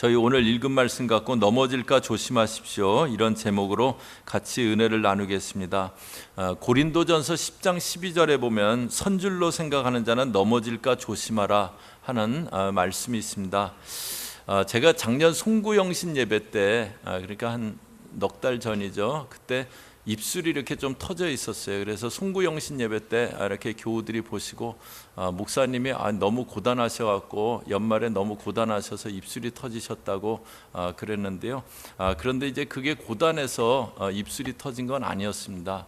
저희 오늘 읽은 말씀 갖고 넘어질까 조심하십시오. 이런 제목으로 같이 은혜를 나누겠습니다. 고린도전서 10장 12절에 보면 선줄로 생각하는 자는 넘어질까 조심하라 하는 말씀이 있습니다. 제가 작년 송구영신 예배 때 그러니까 한 넉 달 전이죠. 그때 입술이 이렇게 좀 터져 있었어요. 그래서 송구영신 예배 때 이렇게 교우들이 보시고 목사님이 너무 고단하셔갖고 연말에 너무 고단하셔서 입술이 터지셨다고 그랬는데요. 그런데 이제 그게 고단해서 입술이 터진 건 아니었습니다.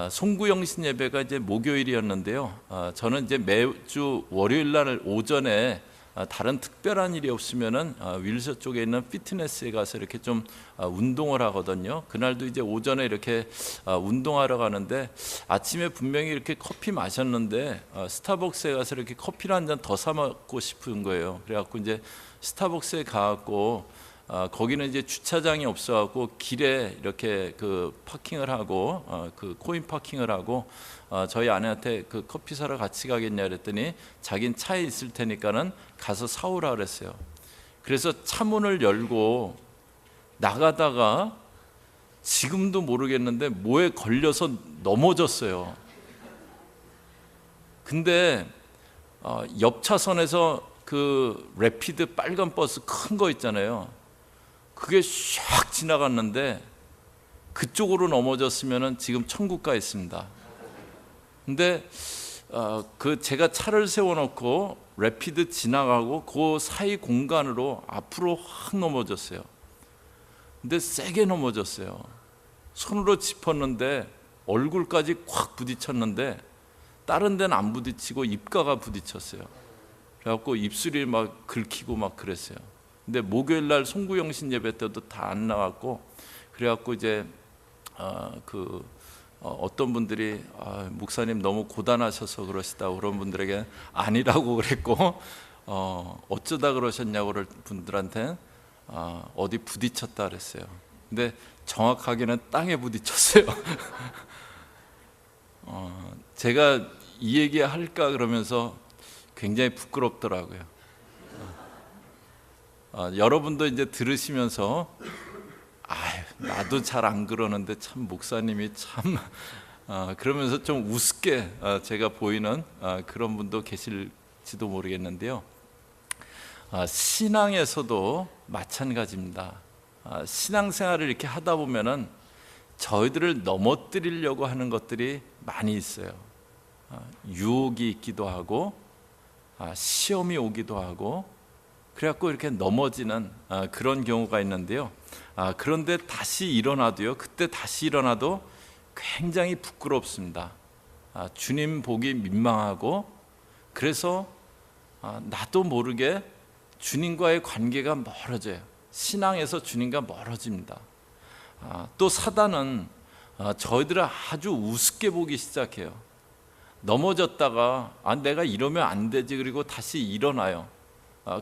송구영신 예배가 이제 목요일이었는데요. 저는 이제 매주 월요일 날 오전에 다른 특별한 일이 없으면은 윌서 쪽에 있는 피트니스에 가서 이렇게 좀 운동을 하거든요. 그날도 이제 오전에 이렇게 운동하러 가는데 아침에 분명히 이렇게 커피 마셨는데 스타벅스에 가서 이렇게 커피를 한 잔 더 사 먹고 싶은 거예요. 그래갖고 이제 스타벅스에 가갖고 거기는 이제 주차장이 없어갖고 길에 이렇게 그 파킹을 하고 그 코인 파킹을 하고 저희 아내한테 그 커피 사러 같이 가겠냐 그랬더니 자긴 차에 있을 테니까는 가서 사오라 그랬어요. 그래서 차문을 열고 나가다가 지금도 모르겠는데 뭐에 걸려서 넘어졌어요. 근데 옆 차선에서 그 래피드 빨간 버스 큰 거 있잖아요. 그게 샥 지나갔는데 그쪽으로 넘어졌으면은 지금 천국 가 있습니다. 근데 그 제가 차를 세워놓고 래피드 지나가고 그 사이 공간으로 앞으로 확 넘어졌어요. 근데 세게 넘어졌어요. 손으로 짚었는데 얼굴까지 콱 부딪혔는데 다른 데는 안 부딪히고 입가가 부딪혔어요. 그래갖고 입술이 막 긁히고 막 그랬어요. 근데 목요일 날 송구영신 예배 때도 다 안 나왔고 그래갖고 이제 어떤 분들이 목사님 너무 고단하셔서 그러시다고 그런 분들에게 아니라고 그랬고 어쩌다 그러셨냐고 그럴 분들한테 어디 부딪혔다 그랬어요. 근데 정확하게는 땅에 부딪혔어요. 제가 이 얘기 할까 그러면서 굉장히 부끄럽더라고요. 여러분도 이제 들으시면서 나도 잘 안 그러는데 참 목사님이 참 그러면서 좀 우습게 제가 보이는 그런 분도 계실지도 모르겠는데요. 신앙에서도 마찬가지입니다. 신앙생활을 이렇게 하다 보면은 저희들을 넘어뜨리려고 하는 것들이 많이 있어요. 유혹이 있기도 하고 시험이 오기도 하고 그래갖고 이렇게 넘어지는 그런 경우가 있는데요. 그런데 다시 일어나도요. 그때 다시 일어나도 굉장히 부끄럽습니다. 주님 보기 민망하고 그래서 나도 모르게 주님과의 관계가 멀어져요. 신앙에서 주님과 멀어집니다. 또 사단은 저희들을 아주 우습게 보기 시작해요. 넘어졌다가 내가 이러면 안 되지 그리고 다시 일어나요.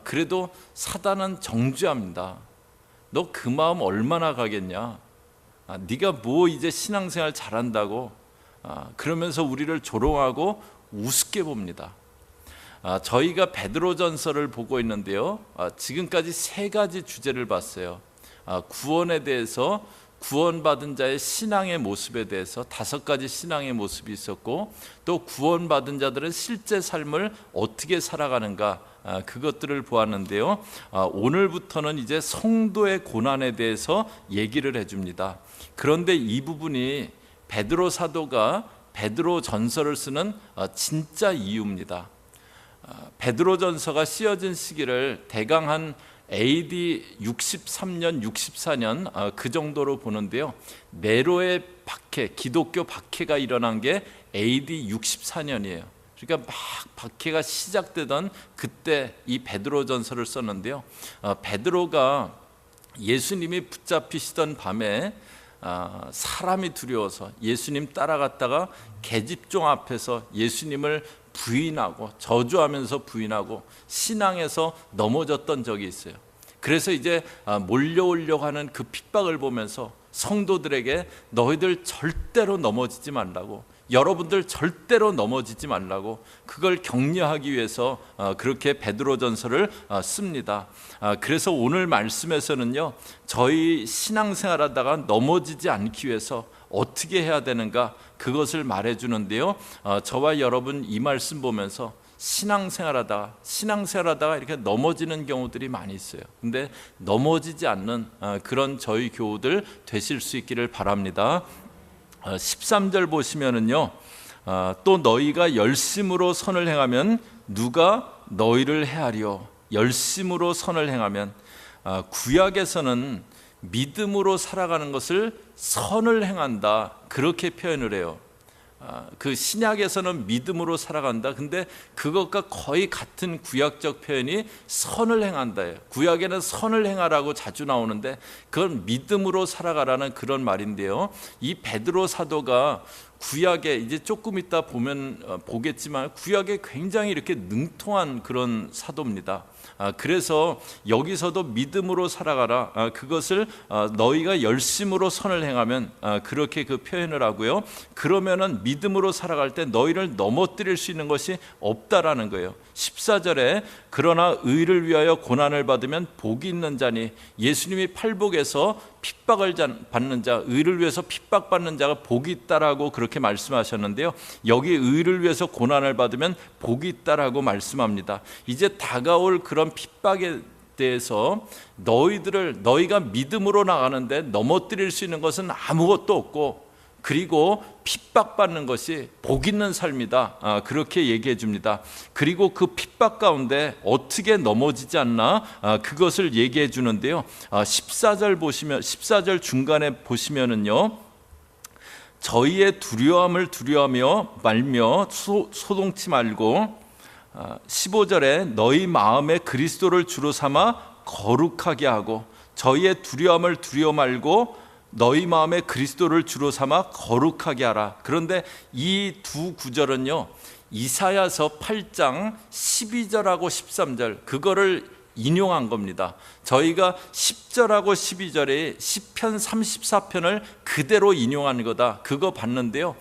그래도 사단은 정죄합니다. 너 그 마음 얼마나 가겠냐? 네가 뭐 이제 신앙생활 잘한다고 그러면서 우리를 조롱하고 우습게 봅니다. 저희가 베드로전서를 보고 있는데요. 지금까지 세 가지 주제를 봤어요. 구원에 대해서 구원받은 자의 신앙의 모습에 대해서 5가지 신앙의 모습이 있었고 또 구원받은 자들은 실제 삶을 어떻게 살아가는가 그것들을 보았는데요. 오늘부터는 이제 성도의 고난에 대해서 얘기를 해줍니다. 그런데 이 부분이 베드로 사도가 베드로 전서를 쓰는 진짜 이유입니다. 베드로 전서가 쓰여진 시기를 대강 한 AD 63년, 64년 그 정도로 보는데요. 네로의 박해, 기독교 박해가 일어난 게 AD 64년이에요. 그러니까 막 박해가 시작되던 그때 이 베드로전서를 썼는데요. 베드로가 예수님이 붙잡히시던 밤에 사람이 두려워서 예수님 따라갔다가 계집종 앞에서 예수님을 부인하고 저주하면서 부인하고 신앙에서 넘어졌던 적이 있어요. 그래서 이제 몰려오려고 하는 그 핍박을 보면서 성도들에게 너희들 절대로 넘어지지 말라고 여러분들 절대로 넘어지지 말라고 그걸 격려하기 위해서 그렇게 베드로전서를 씁니다. 그래서 오늘 말씀에서는요, 저희 신앙생활하다가 넘어지지 않기 위해서 어떻게 해야 되는가 그것을 말해주는데요, 저와 여러분 이 말씀 보면서 신앙생활하다가 이렇게 넘어지는 경우들이 많이 있어요. 근데 넘어지지 않는 그런 저희 교우들 되실 수 있기를 바랍니다. 13절 보시면은요, 또 너희가 열심으로 선을 행하면 누가 너희를 헤아려. 열심으로 선을 행하면, 구약에서는 믿음으로 살아가는 것을 선을 행한다 그렇게 표현을 해요. 그 신약에서는 믿음으로 살아간다. 근데 그것과 거의 같은 구약적 표현이 선을 행한다예요. 구약에는 선을 행하라고 자주 나오는데 그건 믿음으로 살아가라는 그런 말인데요, 이 베드로 사도가 구약에 이제 조금 이따 보겠지만 구약에 굉장히 이렇게 능통한 그런 사도입니다. 그래서 여기서도 믿음으로 살아가라, 그것을 너희가 열심으로 선을 행하면, 그렇게 그 표현을 하고요. 그러면은 믿음으로 살아갈 때 너희를 넘어뜨릴 수 있는 것이 없다라는 거예요. 14절에 그러나 의를 위하여 고난을 받으면 복이 있는 자니, 예수님이 팔복에서 핍박을 받는 자, 의를 위해서 핍박받는 자가 복이 있다라고 그렇게 말씀하셨는데요, 여기 의를 위해서 고난을 받으면 복이 있다라고 말씀합니다. 이제 다가올 그런 핍박에 대해서 너희가 믿음으로 나가는데 넘어뜨릴 수 있는 것은 아무것도 없고, 그리고 핍박받는 것이 복 있는 삶이다, 그렇게 얘기해 줍니다. 그리고 그 핍박 가운데 어떻게 넘어지지 않나, 그것을 얘기해 주는데요, 14절 중간에 보시면은요, 저희의 두려움을 두려워하며 말며 소동치 말고, 15절에 너희 마음에 그리스도를 주로 삼아 거룩하게 하고, 저희의 두려움을 두려워 말고 너희 마음에 그리스도를 주로 삼아 거룩하게 하라. 그런데 이 두 구절은요, 이사야서 8장 12절하고 13절 그거를 인용한 겁니다. 저희가 10절하고 12절에 시편 34편을 그대로 인용한 거다, 그거 봤는데요,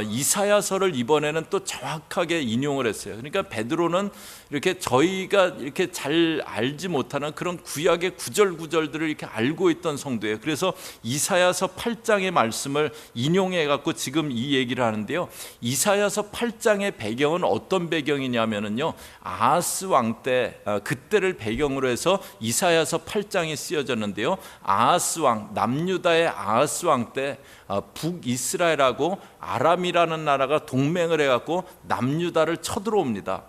이사야서를 이번에는 또 정확하게 인용을 했어요. 그러니까 베드로는 이렇게 저희가 이렇게 잘 알지 못하는 그런 구약의 구절들을 이렇게 알고 있던 성도예요. 그래서 이사야서 8장의 말씀을 인용해 갖고 지금 이 얘기를 하는데요, 이사야서 8장의 배경은 어떤 배경이냐면요, 아하스 왕 때, 그때를 배경으로 해서 이사야서 8장이 쓰여졌는데요, 아하스 왕, 남유다의 아하스 왕 때 북이스라엘하고 아람이라는 나라가 동맹을 해갖고 남유다를 쳐들어옵니다.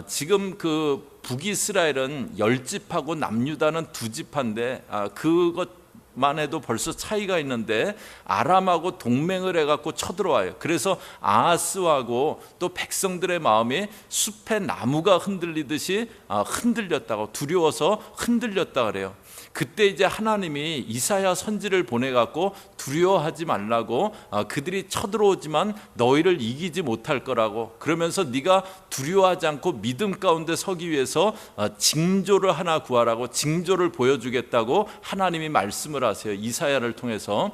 지금 그 북이스라엘은 10지파고 남유다는 2지파인데, 그것만 해도 벌써 차이가 있는데 아람하고 동맹을 해갖고 쳐들어와요. 그래서 아하스하고 또 백성들의 마음이 숲의 나무가 흔들리듯이 흔들렸다고, 두려워서 흔들렸다 그래요. 그때 이제 하나님이 이사야 선지를 보내갖고 두려워하지 말라고, 그들이 쳐들어오지만 너희를 이기지 못할 거라고, 그러면서 네가 두려워하지 않고 믿음 가운데 서기 위해서 징조를 하나 구하라고, 징조를 보여주겠다고 하나님이 말씀을 하세요, 이사야를 통해서.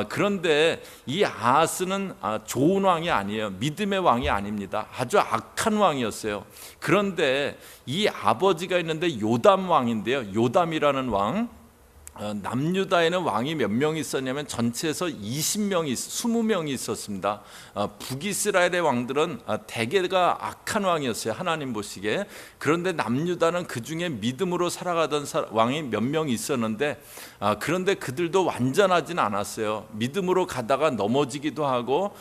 그런데 이 아하스는 좋은 왕이 아니에요. 믿음의 왕이 아닙니다. 아주 악한 왕이었어요. 그런데 이 아버지가 있는데 요담 왕인데요, 요담이라는 왕, 남유다에는 왕이 몇 명이 있었냐면 전체에서 20명이 있었습니다. 북이스라엘의 왕들은 대개가 악한 왕이었어요, 하나님 보시기에. 그런데 남유다는 그 중에 믿음으로 살아가던 왕이 몇 명 있었는데, 그런데 그들도 완전하진 않았어요. 믿음으로 가다가 넘어지기도 하고,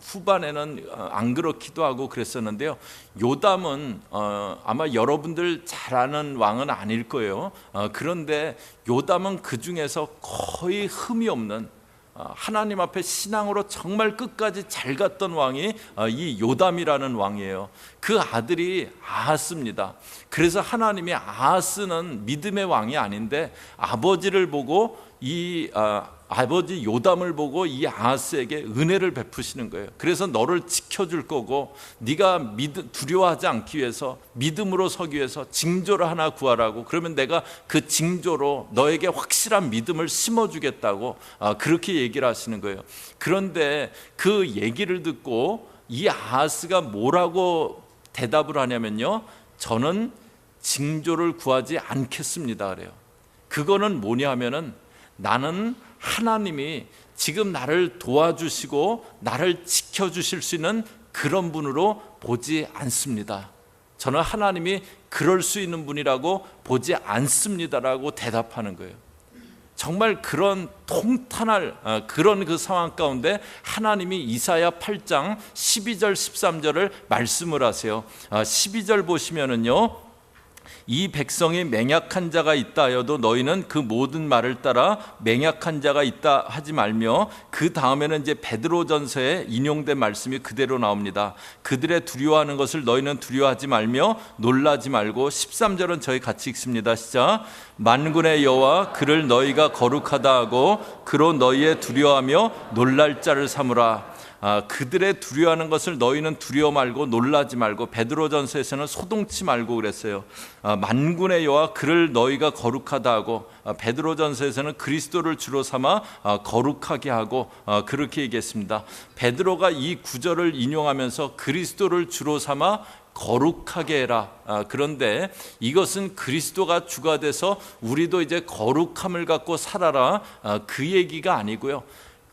후반에는 안 그렇기도 하고 그랬었는데요, 요담은 아마 여러분들 잘 아는 왕은 아닐 거예요. 그런데 요담은 그 중에서 거의 흠이 없는, 하나님 앞에 신앙으로 정말 끝까지 잘 갔던 왕이 이 요담이라는 왕이에요. 그 아들이 아하스입니다. 그래서 하나님이 아하스는 믿음의 왕이 아닌데 아버지를 보고 이 아버지 요담을 보고 이 아하스에게 은혜를 베푸시는 거예요. 그래서 너를 지켜줄 거고 네가 두려워하지 않기 위해서 믿음으로 서기 위해서 징조를 하나 구하라고. 그러면 내가 그 징조로 너에게 확실한 믿음을 심어주겠다고 그렇게 얘기를 하시는 거예요. 그런데 그 얘기를 듣고 이 아하스가 뭐라고 대답을 하냐면요, 저는 징조를 구하지 않겠습니다 그래요. 그거는 뭐냐 하면은, 나는 하나님이 지금 나를 도와주시고 나를 지켜주실 수 있는 그런 분으로 보지 않습니다. 저는 하나님이 그럴 수 있는 분이라고 보지 않습니다라고 대답하는 거예요. 정말 그런 통탄할 그런 그 상황 가운데 하나님이 이사야 8장 12절 13절을 말씀을 하세요. 12절 보시면은요, 이 백성이 맹약한 자가 있다 하여도 너희는 그 모든 말을 따라 맹약한 자가 있다 하지 말며, 그 다음에는 이제 베드로전서에 인용된 말씀이 그대로 나옵니다. 그들의 두려워하는 것을 너희는 두려워하지 말며 놀라지 말고. 13절은 저희 같이 읽습니다. 시작. 만군의 여호와 그를 너희가 거룩하다 하고 그로 너희의 두려워하며 놀랄 자를 삼으라. 그들의 두려워하는 것을 너희는 두려워 말고 놀라지 말고. 베드로전서에서는 소동치 말고 그랬어요. 만군의 여호와 그를 너희가 거룩하다 하고, 베드로전서에서는 그리스도를 주로 삼아 거룩하게 하고, 그렇게 얘기했습니다. 베드로가 이 구절을 인용하면서 그리스도를 주로 삼아 거룩하게 해라. 그런데 이것은 그리스도가 주가 돼서 우리도 이제 거룩함을 갖고 살아라, 그 얘기가 아니고요.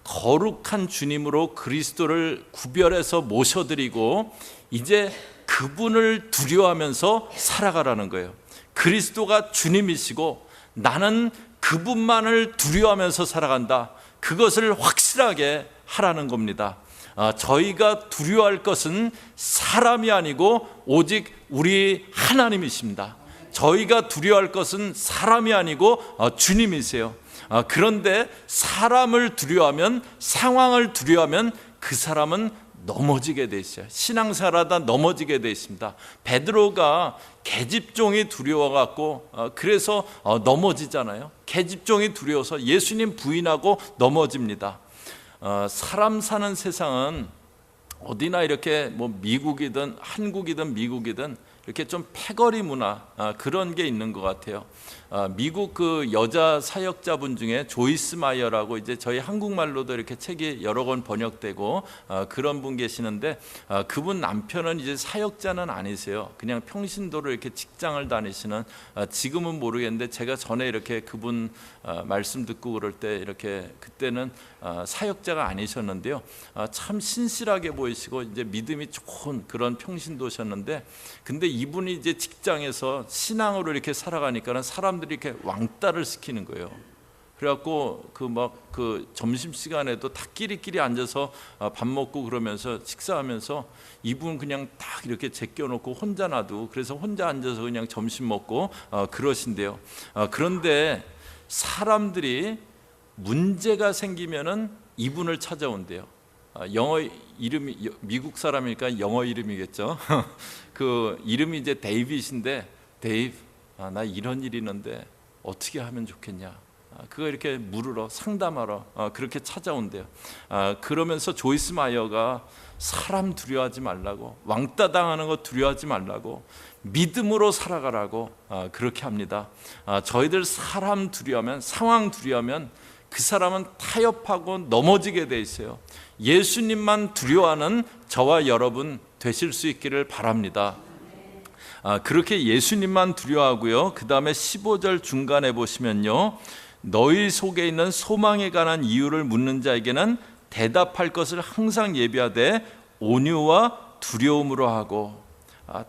거룩한 주님으로 그리스도를 구별해서 모셔드리고 이제 그분을 두려워하면서 살아가라는 거예요. 그리스도가 주님이시고 나는 그분만을 두려워하면서 살아간다. 그것을 확실하게 하라는 겁니다. 저희가 두려워할 것은 사람이 아니고 오직 우리 하나님이십니다. 저희가 두려워할 것은 사람이 아니고 주님이세요. 그런데 사람을 두려워하면, 상황을 두려워하면 그 사람은 넘어지게 돼 있어요. 신앙생활하다 넘어지게 돼 있습니다. 베드로가 계집종이 두려워갖고 그래서 넘어지잖아요. 계집종이 두려워서 예수님 부인하고 넘어집니다. 사람 사는 세상은 어디나 이렇게 뭐 미국이든 한국이든 미국이든 이렇게 좀 패거리 문화 그런 게 있는 것 같아요. 미국 그 여자 사역자분 중에 조이스 마이어라고 이제 저희 한국말로도 이렇게 책이 여러 권 번역되고 그런 분 계시는데, 그분 남편은 이제 사역자는 아니세요. 그냥 평신도로 이렇게 직장을 다니시는, 지금은 모르겠는데 제가 전에 이렇게 그분 말씀 듣고 그럴 때 이렇게 그때는 사역자가 아니셨는데요. 참 신실하게 보이시고 이제 믿음이 좋은 그런 평신도셨는데, 근데 이분이 이제 직장에서 신앙으로 이렇게 살아가니까는 사람들이 이렇게 왕따를 시키는 거예요. 그래갖고 그 점심 시간에도 다 끼리끼리 앉아서 밥 먹고 그러면서 식사하면서 이분 그냥 딱 이렇게 제껴놓고 혼자 놔두고, 그래서 혼자 앉아서 그냥 점심 먹고 그러신대요. 그런데 사람들이 문제가 생기면은 이분을 찾아온대요. 영어 이름이 미국 사람이니까 영어 이름이겠죠. 그 이름이 이제 데이빗인데, 데이브, 나 이런 일이 있는데 어떻게 하면 좋겠냐. 그거 이렇게 물으러, 상담하러 그렇게 찾아온대요. 그러면서 조이스 마이어가 사람 두려워하지 말라고, 왕따 당하는 거 두려워하지 말라고, 믿음으로 살아가라고 그렇게 합니다. 저희들 사람 두려워하면, 상황 두려워하면 그 사람은 타협하고 넘어지게 돼 있어요. 예수님만 두려워하는 저와 여러분 되실 수 있기를 바랍니다. 그렇게 예수님만 두려워하고요. 그 다음에 15절 중간에 보시면요, 너희 속에 있는 소망에 관한 이유를 묻는 자에게는 대답할 것을 항상 예비하되 온유와 두려움으로 하고.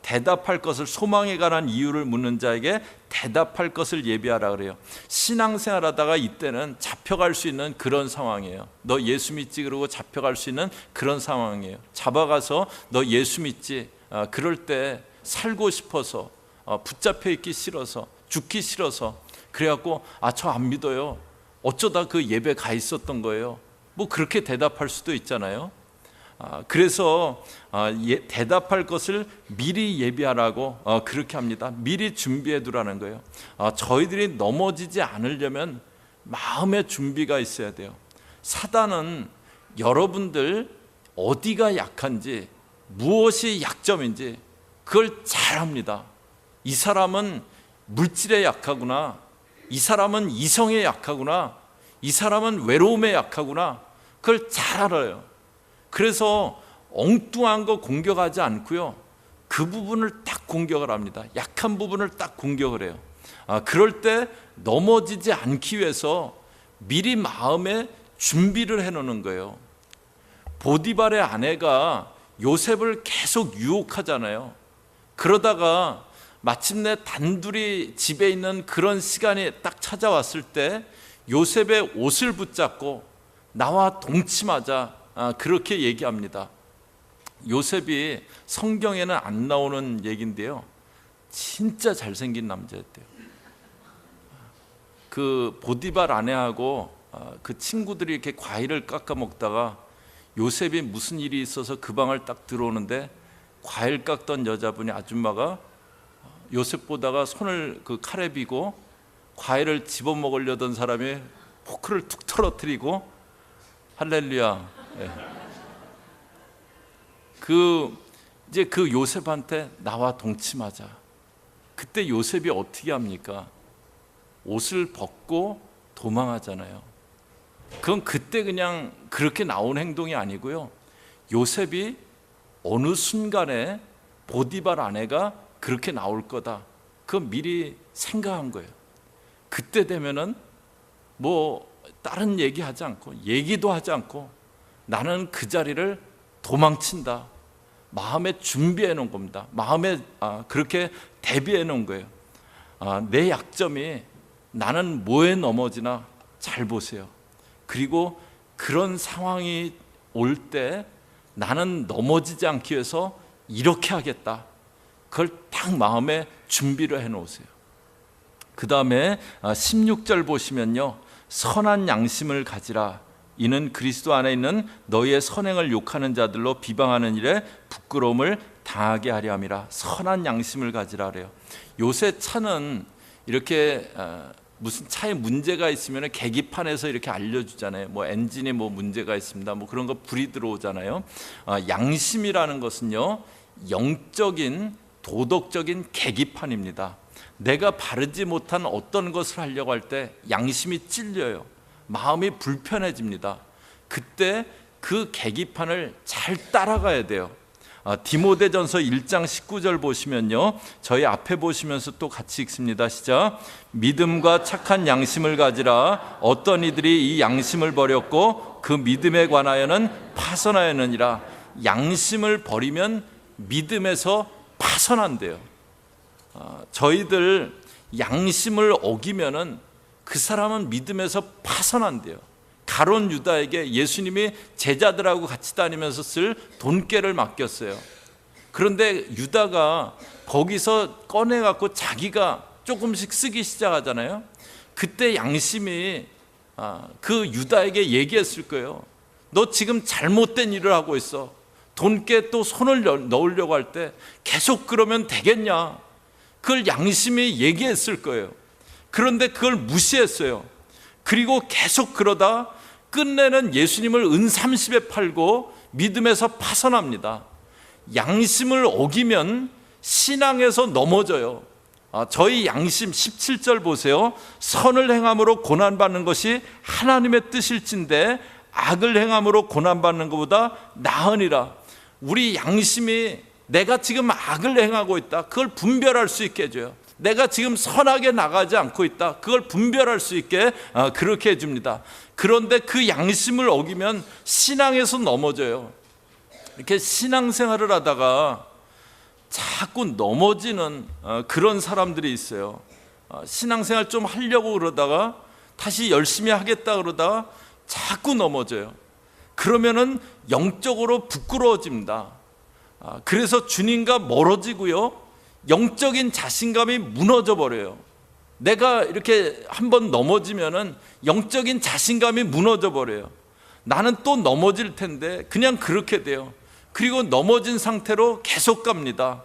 대답할 것을, 소망에 관한 이유를 묻는 자에게 대답할 것을 예비하라 그래요. 신앙생활하다가 이때는 잡혀갈 수 있는 그런 상황이에요. 너 예수 믿지 그러고 잡혀갈 수 있는 그런 상황이에요. 잡아가서 너 예수 믿지, 그럴 때 살고 싶어서, 붙잡혀 있기 싫어서, 죽기 싫어서, 그래갖고 저 안 믿어요, 어쩌다 그 예배 가 있었던 거예요, 뭐 그렇게 대답할 수도 있잖아요. 그래서 대답할 것을 미리 예비하라고 그렇게 합니다. 미리 준비해 두라는 거예요. 저희들이 넘어지지 않으려면 마음의 준비가 있어야 돼요. 사단은 여러분들 어디가 약한지, 무엇이 약점인지 그걸 잘 압니다. 이 사람은 물질에 약하구나, 이 사람은 이성에 약하구나, 이 사람은 외로움에 약하구나, 그걸 잘 알아요. 그래서 엉뚱한 거 공격하지 않고요, 그 부분을 딱 공격을 합니다. 약한 부분을 딱 공격을 해요. 그럴 때 넘어지지 않기 위해서 미리 마음에 준비를 해놓는 거예요. 보디발의 아내가 요셉을 계속 유혹하잖아요. 그러다가 마침내 단둘이 집에 있는 그런 시간이 딱 찾아왔을 때 요셉의 옷을 붙잡고 나와 동침하자, 그렇게 얘기합니다. 요셉이 성경에는 안 나오는 얘기인데요, 진짜 잘생긴 남자였대요. 그 보디발 아내하고 그 친구들이 이렇게 과일을 깎아 먹다가 요셉이 무슨 일이 있어서 그 방을 딱 들어오는데 과일 깎던 여자분이, 아줌마가 요셉 보다가 손을 그 칼에 비고 과일을 집어먹으려던 사람이 포크를 툭 떨어뜨리고, 할렐루야. 네. 이제 그 요셉한테 나와 동침하자. 그때 요셉이 어떻게 합니까? 옷을 벗고 도망하잖아요. 그건 그때 그냥 그렇게 나온 행동이 아니고요, 요셉이 어느 순간에 보디발 아내가 그렇게 나올 거다, 그건 미리 생각한 거예요. 그때 되면은 뭐 다른 얘기하지 않고, 얘기도 하지 않고 나는 그 자리를 도망친다, 마음에 준비해 놓은 겁니다. 마음에 그렇게 대비해 놓은 거예요. 내 약점이 나는 뭐에 넘어지나 잘 보세요. 그리고 그런 상황이 올 때 나는 넘어지지 않기 위해서 이렇게 하겠다, 그걸 딱 마음에 준비를 해 놓으세요. 그 다음에 16절 보시면요, 선한 양심을 가지라. 이는 그리스도 안에 있는 너희의 선행을 욕하는 자들로 비방하는 일에 부끄러움을 당하게 하려 함이라. 선한 양심을 가지라 그래요. 요새 차는 이렇게 무슨 차에 문제가 있으면 계기판에서 이렇게 알려주잖아요. 뭐 엔진에 뭐 문제가 있습니다, 뭐 그런 거 불이 들어오잖아요. 양심이라는 것은요, 영적인 도덕적인 계기판입니다. 내가 바르지 못한 어떤 것을 하려고 할 때 양심이 찔려요. 마음이 불편해집니다. 그때 그 계기판을 잘 따라가야 돼요. 디모데전서 1장 19절 보시면요, 저희 앞에 보시면서 또 같이 읽습니다. 시작. 믿음과 착한 양심을 가지라. 어떤 이들이 이 양심을 버렸고 그 믿음에 관하여는 파선하였느니라. 양심을 버리면 믿음에서 파선한대요. 저희들 양심을 어기면은 그 사람은 믿음에서 파선한대요. 가룟 유다에게 예수님이 제자들하고 같이 다니면서 쓸 돈깨를 맡겼어요. 그런데 유다가 거기서 꺼내갖고 자기가 조금씩 쓰기 시작하잖아요. 그때 양심이 그 유다에게 얘기했을 거예요. 너 지금 잘못된 일을 하고 있어. 돈깨 또 손을 넣으려고 할 때 계속 그러면 되겠냐, 그걸 양심이 얘기했을 거예요. 그런데 그걸 무시했어요. 그리고 계속 그러다 끝내는 예수님을 은 30에 팔고 믿음에서 파선합니다. 양심을 어기면 신앙에서 넘어져요. 저희 양심 17절 보세요. 선을 행함으로 고난받는 것이 하나님의 뜻일진데 악을 행함으로 고난받는 것보다 나으니라. 우리 양심이 내가 지금 악을 행하고 있다, 그걸 분별할 수 있게 해줘요. 내가 지금 선하게 나가지 않고 있다, 그걸 분별할 수 있게 그렇게 해줍니다. 그런데 그 양심을 어기면 신앙에서 넘어져요. 이렇게 신앙생활을 하다가 자꾸 넘어지는 그런 사람들이 있어요. 신앙생활 좀 하려고 그러다가 다시 열심히 하겠다 그러다가 자꾸 넘어져요. 그러면은 영적으로 부끄러워집니다. 그래서 주님과 멀어지고요, 영적인 자신감이 무너져 버려요. 내가 이렇게 한번 넘어지면은 영적인 자신감이 무너져 버려요. 나는 또 넘어질 텐데 그냥 그렇게 돼요. 그리고 넘어진 상태로 계속 갑니다.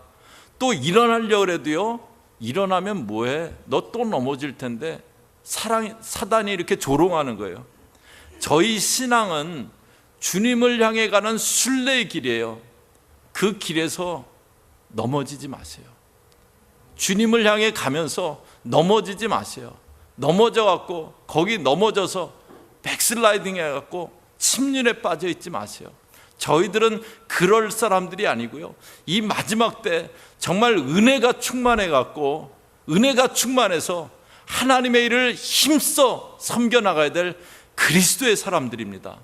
또 일어나려고 해도요, 일어나면 뭐해? 너 또 넘어질 텐데 사단이 이렇게 조롱하는 거예요. 저희 신앙은 주님을 향해 가는 순례의 길이에요. 그 길에서 넘어지지 마세요. 주님을 향해 가면서 넘어지지 마세요. 넘어져 갖고 거기 넘어져서 백슬라이딩 해 갖고 침륜에 빠져 있지 마세요. 저희들은 그럴 사람들이 아니고요. 이 마지막 때 정말 은혜가 충만해 갖고 은혜가 충만해서 하나님의 일을 힘써 섬겨 나가야 될 그리스도의 사람들입니다.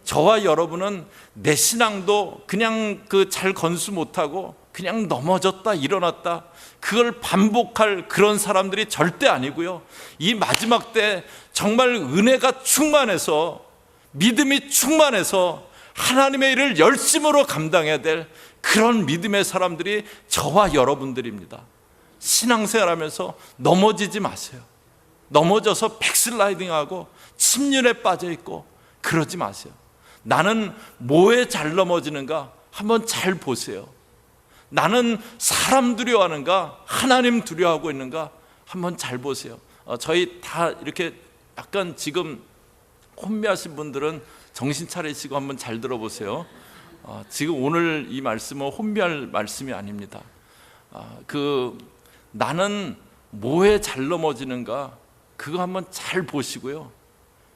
저와 여러분은 내 신앙도 그냥 잘 건수 못하고 그냥 넘어졌다 일어났다 그걸 반복할 그런 사람들이 절대 아니고요. 이 마지막 때 정말 은혜가 충만해서 믿음이 충만해서 하나님의 일을 열심으로 감당해야 될 그런 믿음의 사람들이 저와 여러분들입니다. 신앙생활하면서 넘어지지 마세요. 넘어져서 백슬라이딩하고 침륜에 빠져 있고 그러지 마세요. 나는 뭐에 잘 넘어지는가 한번 잘 보세요. 나는 사람 두려워하는가 하나님 두려워하고 있는가 한번 잘 보세요. 저희 다 이렇게 약간 지금 혼미하신 분들은 정신 차리시고 한번 잘 들어보세요. 지금 오늘 이 말씀은 혼미할 말씀이 아닙니다. 나는 뭐에 잘 넘어지는가 그거 한번 잘 보시고요.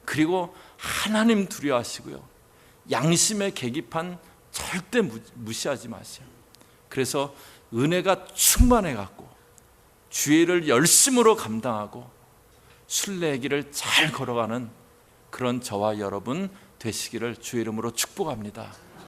그리고 하나님 두려워하시고요. 양심의 계기판 절대 무시하지 마세요. 그래서 은혜가 충만해 갖고 주의 일을 열심으로 감당하고 순례의 길을 잘 걸어가는 그런 저와 여러분 되시기를 주의 이름으로 축복합니다.